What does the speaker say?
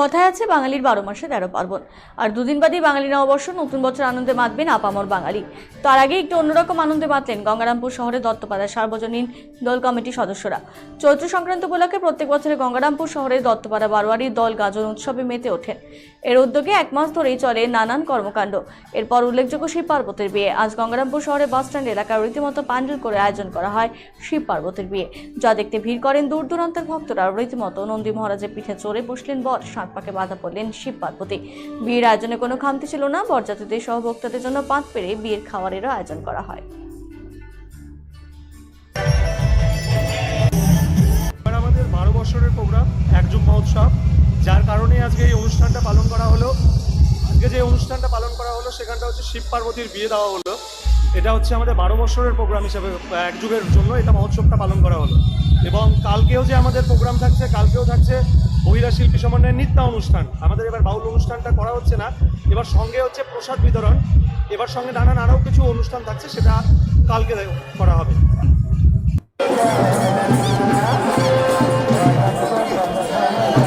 কথায় আছে বাঙালির 12 মাসে 13 পার্বণ। আর দুদিন বাদেই বাঙালি নববর্ষ, নতুন বছর আনন্দে মাতবেন আপামর বাঙালি। তার আগে একটু অন্যরকম আনন্দে মাতলেন গঙ্গারামপুর শহরের দত্তপাড়ার সার্বজনীন দল কমিটির সদস্যরা। চৈত্র সংক্রান্ত উপলক্ষে প্রত্যেক বছরে গঙ্গারামপুর শহরের দত্তপাড়া বারোয়ারির দল গাজন উৎসবে মেতে ওঠেন। এর উদ্যোগে এক মাস ধরেই চলে নানান কর্মকাণ্ড। এরপর উল্লেখযোগ্য শিব পার্বতীর বিয়ে। আজ গঙ্গারামপুর শহরের বাসস্ট্যান্ড এলাকার রীতিমতো প্যান্ডেল করে আয়োজন করা হয় শিব পার্বতীর বিয়ে, যা দেখতে ভিড় করেন দূর দূরান্তের ভক্তরা। রীতিমতো নন্দী মহারাজের পিঠে চড়ে বসলেন বর, সাত পাকে বাধা পড়লেন শিব পার্বতী। বিয়ের আয়োজনে কোনো খামতি ছিল না। বরযাত্রীদের সহ ভক্তদের জন্য পাত পেরে বিয়ের খাবারেরও আয়োজন করা হয়। আমাদের 12 বছরের প্রোগ্রাম একযুগ মহোৎসব, যার কারণে আজকে এই অনুষ্ঠানটা পালন করা হলো। আজকে যে অনুষ্ঠানটা পালন করা হলো সেখানটা হচ্ছে শিব পার্বতীর বিয়ে দেওয়া হলো। এটা হচ্ছে আমাদের 12 বছরের প্রোগ্রাম হিসেবে এক যুগের জন্য এটা মহোৎসবটা পালন করা হলো। এবং কালকেও যে আমাদের প্রোগ্রাম থাকছে, কালকেও থাকছে বহিরা শিল্পী সমন্বয়ের নৃত্য অনুষ্ঠান। আমাদের এবার বাউল অনুষ্ঠানটা করা হচ্ছে না, এবার সঙ্গে হচ্ছে প্রসাদ বিতরণ, এবার সঙ্গে নানান আরও কিছু অনুষ্ঠান থাকছে, সেটা কালকে করা হবে।